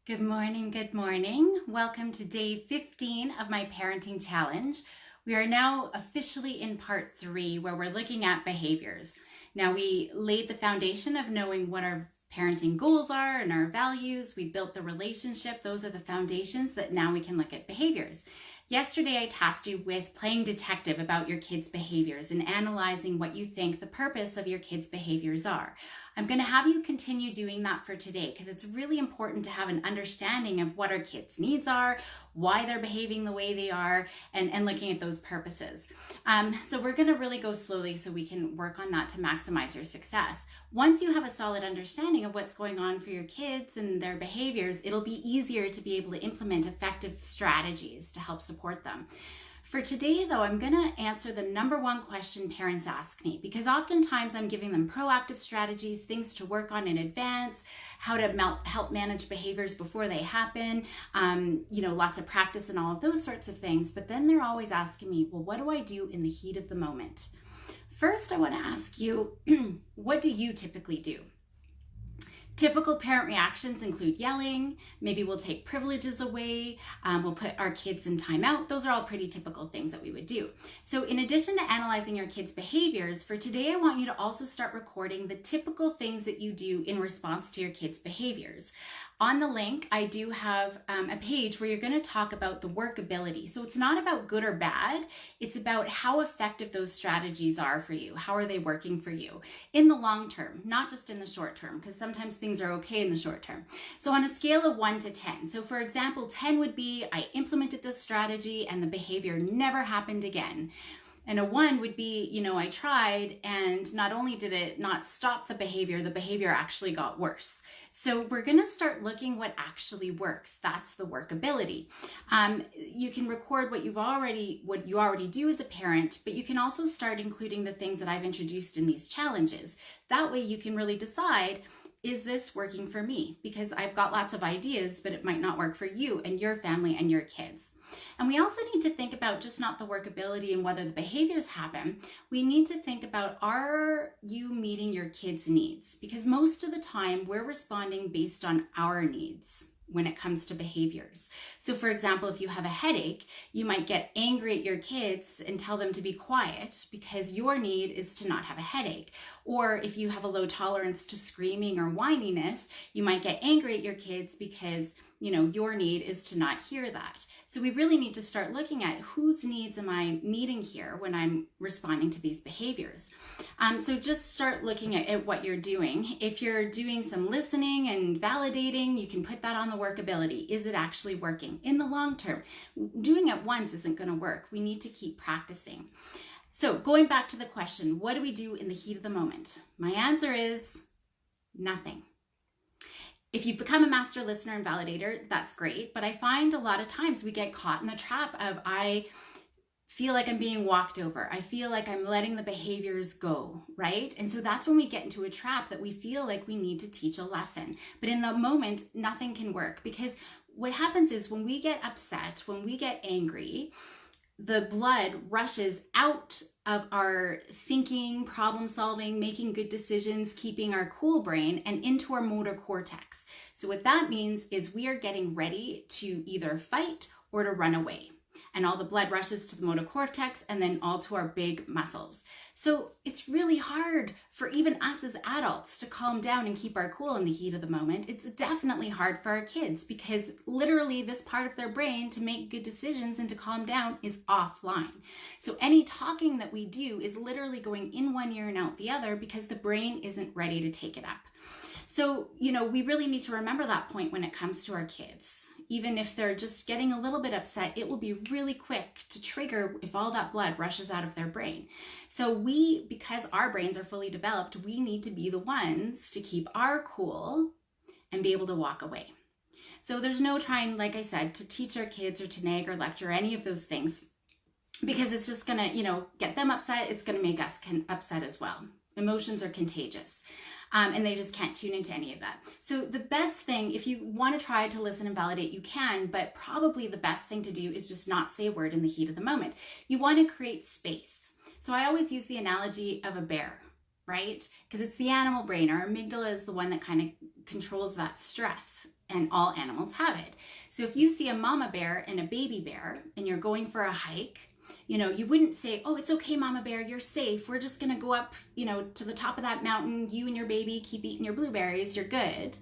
Good morning, good morning. Welcome to day 15 of my parenting challenge. We are now officially in part 3 where we're looking at behaviors. Now we laid the foundation of knowing what our parenting goals are and our values. We built the relationship. Those are the foundations that now we can look at behaviors. Yesterday, I tasked you with playing detective about your kids' behaviors and analyzing what you think the purpose of your kids' behaviors are. I'm going to have you continue doing that for today because it's really important to have an understanding of what our kids' needs are, why they're behaving the way they are, and looking at those purposes. So we're going to really go slowly so we can work on that to maximize your success. Once you have a solid understanding of what's going on for your kids and their behaviors, it'll be easier to be able to implement effective strategies to help support them. For today, though, I'm going to answer the number one question parents ask me, because oftentimes I'm giving them proactive strategies, things to work on in advance, how to help manage behaviors before they happen, lots of practice and all of those sorts of things. But then they're always asking me, well, what do I do in the heat of the moment? First, I want to ask you, what do you typically do? Typical parent reactions include yelling, maybe we'll take privileges away, we'll put our kids in timeout. Those are all pretty typical things that we would do. So in addition to analyzing your kids' behaviors, for today I want you to also start recording the typical things that you do in response to your kids' behaviors. On the link, I do have a page where you're going to talk about the workability. So it's not about good or bad, it's about how effective those strategies are for you. How are they working for you in the long term, not just in the short term, because sometimes things are okay in the short term. So on a scale of 1 to 10, so for example, 10 would be I implemented this strategy and the behavior never happened again. And a 1 would be, I tried, and not only did it not stop the behavior actually got worse. So we're going to start looking what actually works. That's the workability. You can record what you already do as a parent, but you can also start including the things that I've introduced in these challenges. That way you can really decide, is this working for me? Because I've got lots of ideas, but it might not work for you and your family and your kids. And we also need to think about just not the workability and whether the behaviors happen. We need to think about, are you meeting your kids' needs? Because most of the time we're responding based on our needs when it comes to behaviors. So for example, if you have a headache, you might get angry at your kids and tell them to be quiet because your need is to not have a headache. Or if you have a low tolerance to screaming or whininess, you might get angry at your kids because your need is to not hear that. So we really need to start looking at whose needs am I meeting here when I'm responding to these behaviors. So just start looking at what you're doing. If you're doing some listening and validating, you can put that on the workability. Is it actually working in the long term? Doing it once isn't going to work. We need to keep practicing. So going back to the question, what do we do in the heat of the moment? My answer is nothing. If you've become a master listener and validator, that's great. But I find a lot of times we get caught in the trap of, I feel like I'm being walked over. I feel like I'm letting the behaviors go, right? And so that's when we get into a trap that we feel like we need to teach a lesson. But in the moment, nothing can work, because what happens is when we get upset, when we get angry, the blood rushes out of our thinking, problem solving, making good decisions, keeping our cool brain, and into our motor cortex. So what that means is we are getting ready to either fight or to run away. And all the blood rushes to the motor cortex and then all to our big muscles. So it's really hard for even us as adults to calm down and keep our cool in the heat of the moment. It's definitely hard for our kids because literally this part of their brain to make good decisions and to calm down is offline. So any talking that we do is literally going in one ear and out the other because the brain isn't ready to take it up. So, we really need to remember that point when it comes to our kids. Even if they're just getting a little bit upset, it will be really quick to trigger if all that blood rushes out of their brain. So because our brains are fully developed, we need to be the ones to keep our cool and be able to walk away. So there's no trying, like I said, to teach our kids or to nag or lecture or any of those things, because it's just gonna, get them upset. It's gonna make us upset as well. Emotions are contagious. And they just can't tune into any of that. So the best thing, if you want to try to listen and validate, you can, but probably the best thing to do is just not say a word in the heat of the moment. You want to create space. So I always use the analogy of a bear. right? Because it's the animal brain. Our amygdala is the one that kind of controls that stress, and all animals have it. So if you see a mama bear and a baby bear and you're going for a hike, you wouldn't say, oh, it's okay, mama bear, you're safe. We're just going to go up, to the top of that mountain. You and your baby keep eating your blueberries. You're good.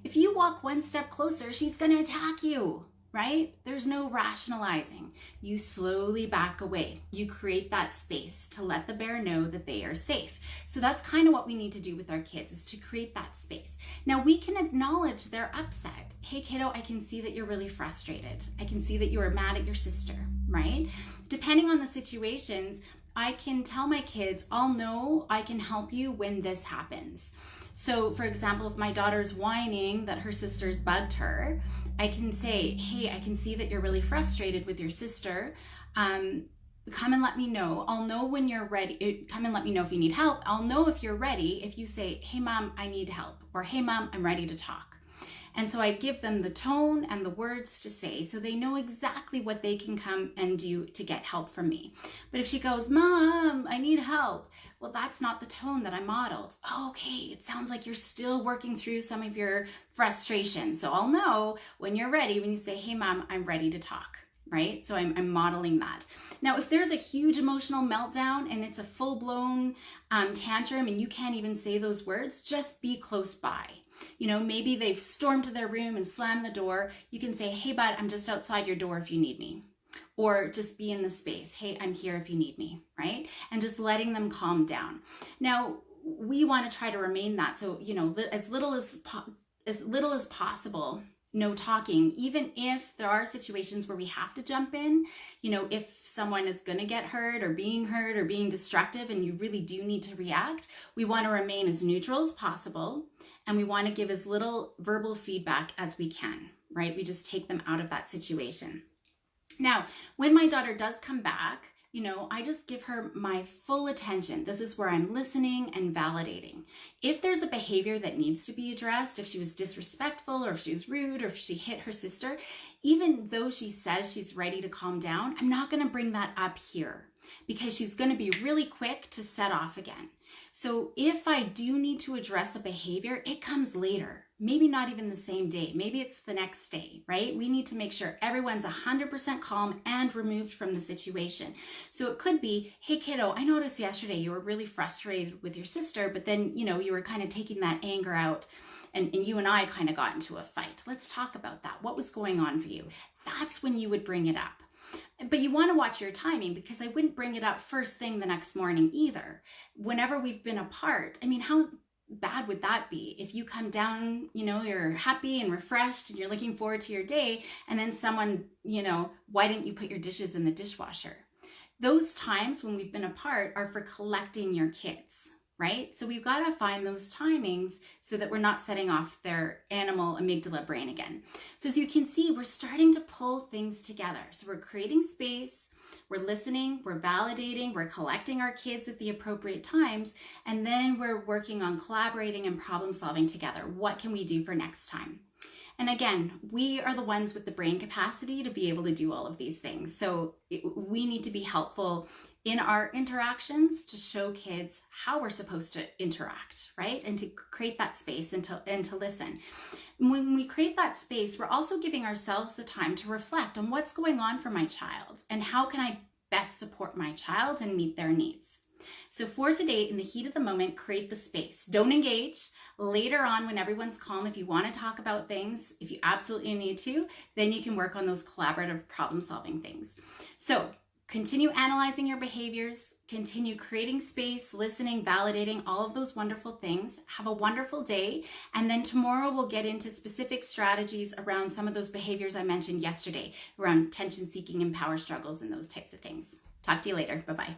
If you walk one step closer, she's going to attack you, right? There's no rationalizing. You slowly back away. You create that space to let the bear know that they are safe. So that's kind of what we need to do with our kids, is to create that space. Now we can acknowledge their upset. Hey kiddo, I can see that you're really frustrated. I can see that you are mad at your sister, right? Depending on the situations, I can tell my kids, I'll know I can help you when this happens. So for example, if my daughter's whining that her sister's bugged her, I can say, hey, I can see that you're really frustrated with your sister. Come and let me know. I'll know when you're ready. Come and let me know if you need help. I'll know if you're ready if you say, hey mom, I need help, or hey mom, I'm ready to talk. And so I give them the tone and the words to say so they know exactly what they can come and do to get help from me. But if she goes, Mom, I need help, well, that's not the tone that I modeled. Oh, okay, it sounds like you're still working through some of your frustration. So I'll know when you're ready, when you say, hey Mom, I'm ready to talk, right? So I'm modeling that. Now, if there's a huge emotional meltdown and it's a full-blown tantrum and you can't even say those words, just be close by. Maybe they've stormed to their room and slammed the door. You can say, hey bud, I'm just outside your door if you need me. Or just be in the space. Hey, I'm here if you need me, right? And just letting them calm down. Now, we want to try to remain that. So, as little as possible, no talking, even if there are situations where we have to jump in, if someone is going to get hurt or being destructive and you really do need to react, we want to remain as neutral as possible. And we want to give as little verbal feedback as we can, right? We just take them out of that situation. Now, when my daughter does come back, I just give her my full attention. This is where I'm listening and validating. If there's a behavior that needs to be addressed, if she was disrespectful or if she was rude or if she hit her sister, even though she says she's ready to calm down, I'm not going to bring that up here because she's going to be really quick to set off again. So if I do need to address a behavior, it comes later. Maybe not even the same day. Maybe it's the next day, right? We need to make sure everyone's 100% calm and removed from the situation. So it could be, hey kiddo, I noticed yesterday you were really frustrated with your sister, but then, you were kind of taking that anger out and you and I kind of got into a fight. Let's talk about that. What was going on for you? That's when you would bring it up. But you want to watch your timing, because I wouldn't bring it up first thing the next morning either. Whenever we've been apart, how bad would that be if you come down, you're happy and refreshed and you're looking forward to your day, and then someone, why didn't you put your dishes in the dishwasher? Those times when we've been apart are for collecting your kids, right? So we've got to find those timings so that we're not setting off their animal amygdala brain again. So as you can see, we're starting to pull things together. So we're creating space, we're listening, we're validating, we're collecting our kids at the appropriate times, and then we're working on collaborating and problem solving together. What can we do for next time? And again, we are the ones with the brain capacity to be able to do all of these things. So we need to be helpful in our interactions to show kids how we're supposed to interact, right? And to create that space and to listen. When we create that space, we're also giving ourselves the time to reflect on what's going on for my child and how can I best support my child and meet their needs. So for today, in the heat of the moment, create the space. Don't engage. Later on, when everyone's calm, if you want to talk about things, if you absolutely need to, then you can work on those collaborative problem-solving things. So continue analyzing your behaviors, continue creating space, listening, validating, all of those wonderful things. Have a wonderful day. And then tomorrow we'll get into specific strategies around some of those behaviors I mentioned yesterday, around tension seeking and power struggles and those types of things. Talk to you later. Bye-bye.